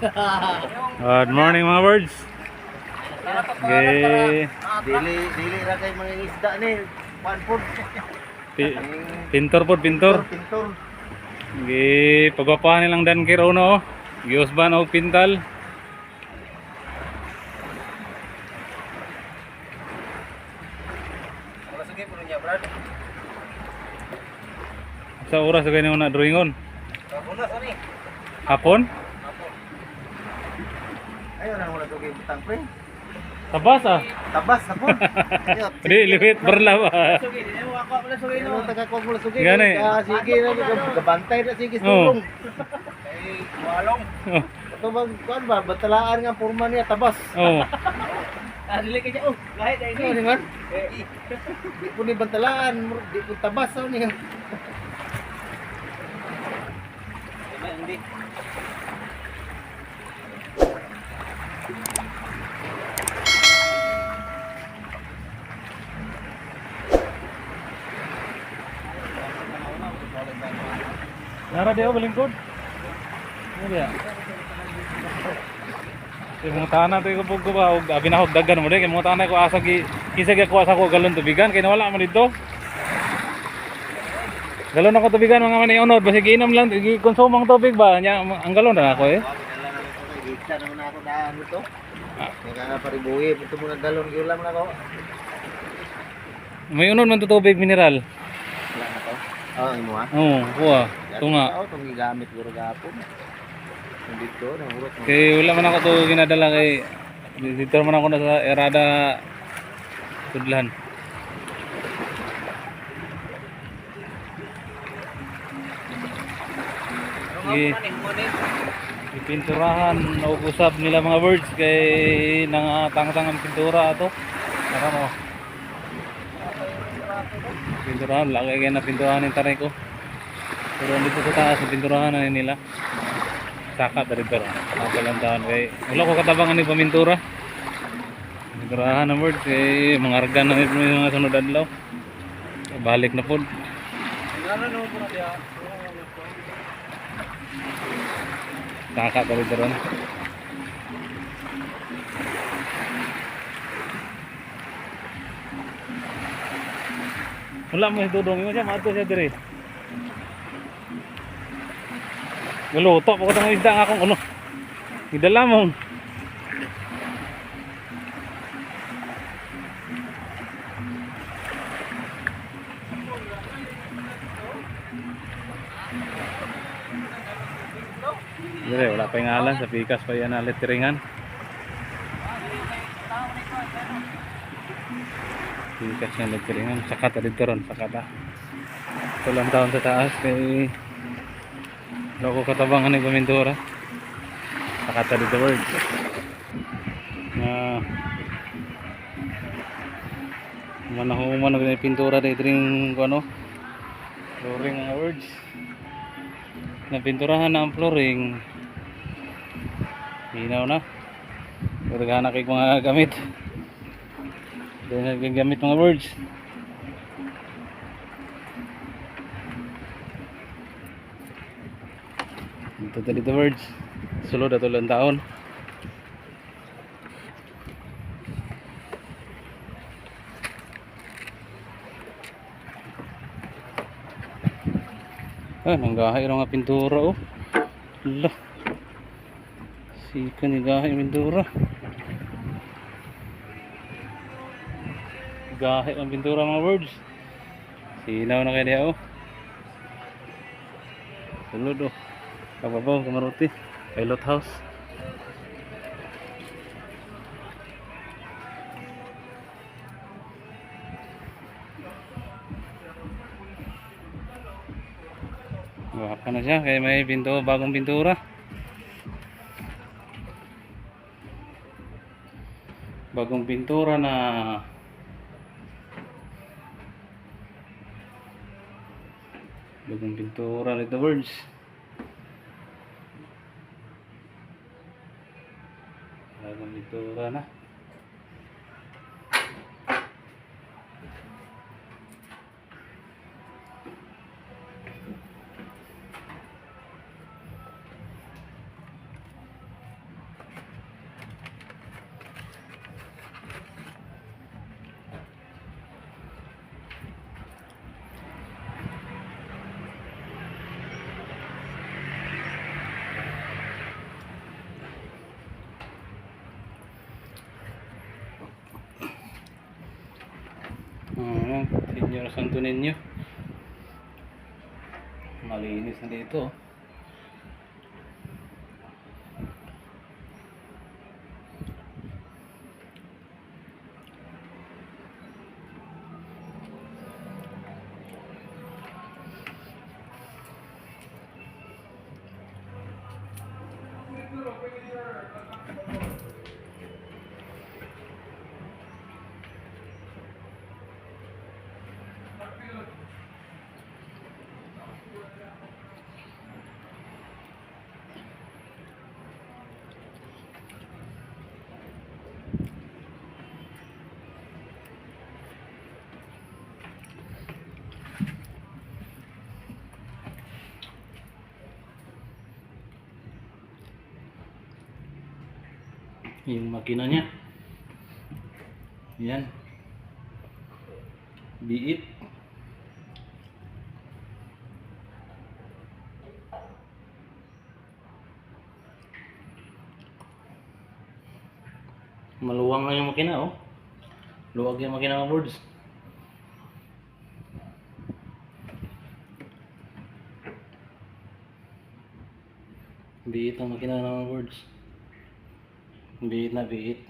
Good morning mga birds. Okay. Dili ra kay mga isda ni. Panpod. Pintor po, pintor. Pintor. Okay, pagwapahan nilang dan kiro no. Giusban og pintal. Wala sige puno niya, Brad. Sa oras sa ganyan na drawingon. Una sa ni. Hapon? Ayo na wala tugay butang pre. Tabas ah. Tabas hapon. Di liwit barla ba. Sugi, di mo ako wala sugi no. Taga ko wala sugi. Gani. Sige na gabantay na sige sulong. Ay, walong. Oh. Ito bang kuan ba batalaan nga porma niya tabas. Oh. Dili ka siya. Kahit ay ni. Ano man? Di po ni bantalaan, di po tabas niya. Hindi. Nara dia balingkod. Ano dia? Yung mga tanan to ko ba og abi na og daggan mo kay mga tanan ko asa gi kisa gi ko asa ko galon tubigan kay nawala man dito. Galon ako tubigan mga manay unod basi giinom lang konsumong tubig ba nya ang galon na ako eh. Gigsa naman ako daan ito. Nga paribuhi ito muna galon gyulam na ko. May unod man to tubig mineral. Wala na to. Oh, imo ha. Oo, kuha. Tunga. Oh, tong gigamit guro gapon. Dito na urot. Kay wala man ako to ginadala kay dito man ako na sa Erada Tudlan. Ipinturahan o usab nila mga birds kay nangatang-tang ang pintura ato. Para mo. Pinturahan lagi kay na pinturahan ng taray ko. Pero dito sa taas pinturahan na nila. Saka dari pero kapalang taon kay wala ko katabangan ni pamintura. Pinturahan ng birds kay mga argan na mga sunod adlaw. Balik na pod. Saka dari teron. Wala mo itudong mo siya, maato siya diri. Galuto pa ko itong isda nga akong ano. Idala mo. Diri, wala pa yung ngalan, sa pikas pa yan na letteringan. Pikas na letteringan, sakata dito ron, sakata. Ito lang taon sa taas, kay wala ko katabangan ng pamintura. Sakata dito word. Manahuman na pintura dito rin ano, flooring mga words. Napinturahan na ang flooring. Hinaw na. Naghahanap kayo mga gamit. Dahil nagagamit mga birds. Ito dito birds. Sulod at ulang taon. Nanggahay ng mga pintura oh. Hala. Sika ni gahay pintura. Gahay ang pintura mga birds. Sinaw na kayo niya oh. Sulod oh. Kababaw kamaruti. Pilot house. Waka na siya kaya may pinto, bagong pintura. Bagong pintura na bagong pintura nito birds. Bagong pintura na. Santo Niño. Malinis na dito. Yung makina niya. Yan. Biit. Maluwang lang yung makina, oh. Luwag yung makina ng boards. Biit ang makina ng boards. Biit na biit.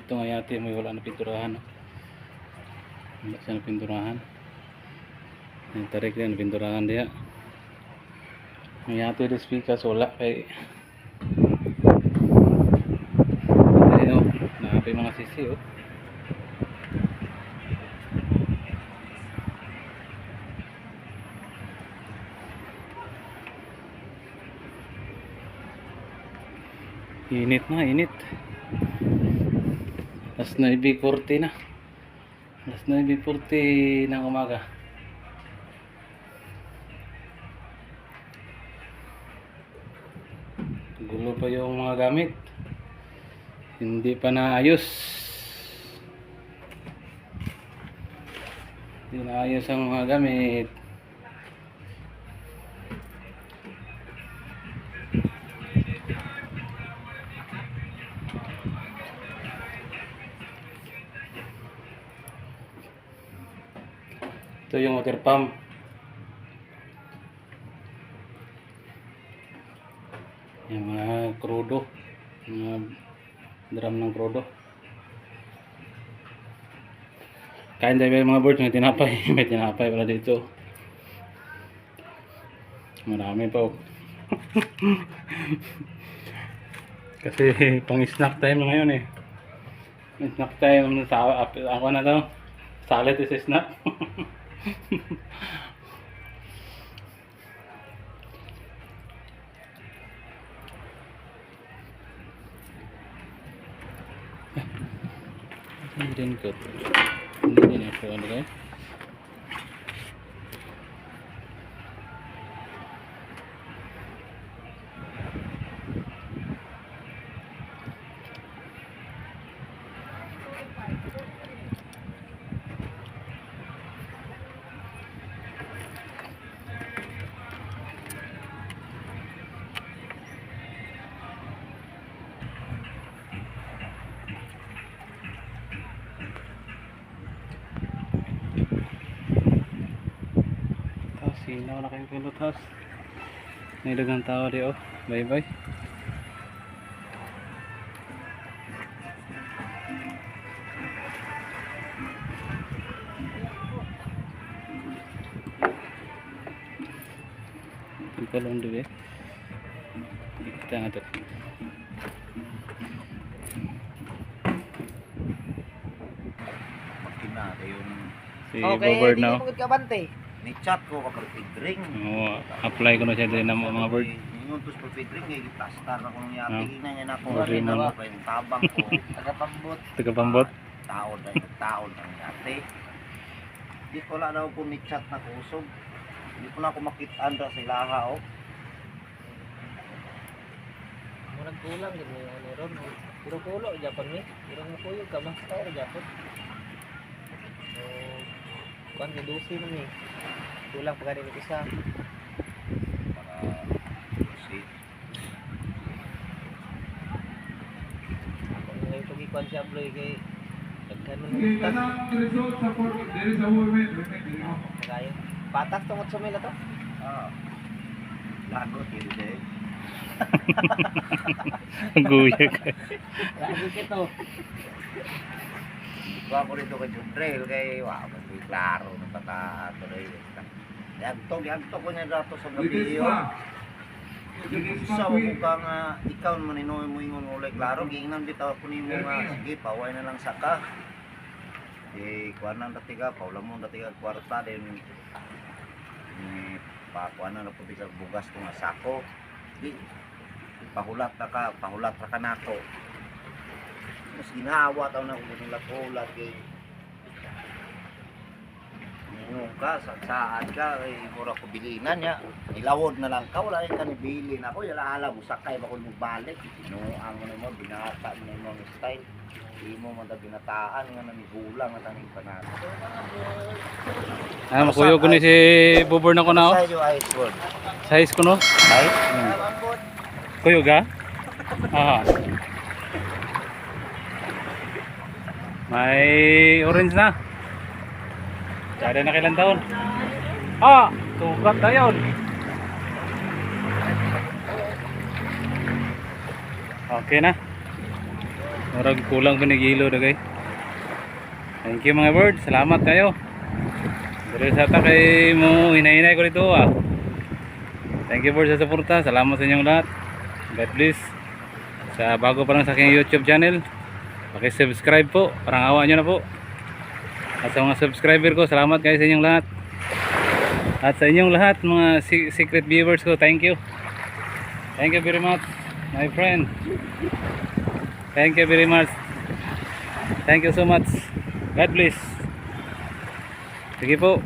Dito nga yate may wala na pinturahan. Wala siya na pinturahan. Yung tarik din pinturahan dia. Ang yate di speakers wala kay may mga sisi, oh. Init na, init. Alas 9:40 na. Alas 9:40 ng umaga. Gulo pa yung mga gamit. Hindi pa naayos. Hindi naayos ang mga gamit. Ito yung water pump. Yung mga krudo. Mga drum ng krodo. Kain tayo mga birds, may tinapay. May tinapay pala dito. Marami pa, oh. Kasi pang snack time na ngayon, eh. Snack time sa ako na to. Salad is snack. Hindi din ko. Hindi din ako ano kayo. Sinaw na kayong pilot house. May dagang tao di, oh. Bye bye. Ito lang doon, eh. Kita nga ito. Makina yung Si Bobert now. Okay, di ka bante. Ni-chat ko kapag pidring. Oo, apply ko na siya din ng mga bird. Yung tus pag pidring, pastar na kong yati. Na niya na kung Okay, ano mama. ba, yung tabang ko. Tagapambot. Tagapambot. Taon ang yati. Di ko lang daw po ni-chat na kusog. Di ko na ako makitaan sa ilaha, oh. Murag kulang gid mo ano ron. Pero kulo Japan ni. Pero mo kuyo ka mas tao Japan. So Kuan kay 12 man eh. Kulang pa ganito isa. Para si Kung ngayon pag ikuan siya Bloy kay daghan man Okay, ng kanang result sa photo, there is a woman remaining. kayo. Patas tong 8,000 to. lagot yun eh. Guya ka. Lagi kito. Kuha ko rito kay Judrel kay wow, kasi klaro ng bata to rin. Yagto ko niya dato sa gabi Linis yun. pa. Linis pa, Sa Queen. mukha nga ikaw man inoy mo ingon ulay klaro giingnan bitaw ko nimo nga sige paway na lang saka. Kuha nang datiga paula mo datiga kwarta din. Pakuha na po bilang bugas kung asako. Di pahulat ra ka nako. Mas ginawa taw na ko hulat kay ka saan ka ay mura ko bilinan niya ilawod na lang ka wala ka ni bili na ko yala ala mo sakay ba ko balik no ang mo binata mo ng style di mo man binataan nga nang gulang at aning panalo Ah, makuyo ko ni si Bubor na ko na. sa iyo ice word Size ko no. ay Kuyo ga? Ah. May orange na. Sada na kailan taon? Ah, sukat na yun. Okay na. Murag kulang pinigilo na kay. Thank you mga bird. Salamat kayo. Dere sa ta kay mo hinay-hinay ko dito ah. Thank you for sa suporta. Salamat sa inyong lahat. God bless. Sa bago pa lang sa aking YouTube channel, paki-subscribe po. Parang awa nyo na po. At sa mga subscriber ko, salamat guys sa inyong lahat. At sa inyong lahat, mga secret viewers ko, thank you. Thank you very much, my friend. Thank you very much. Thank you so much. God bless. Sige po.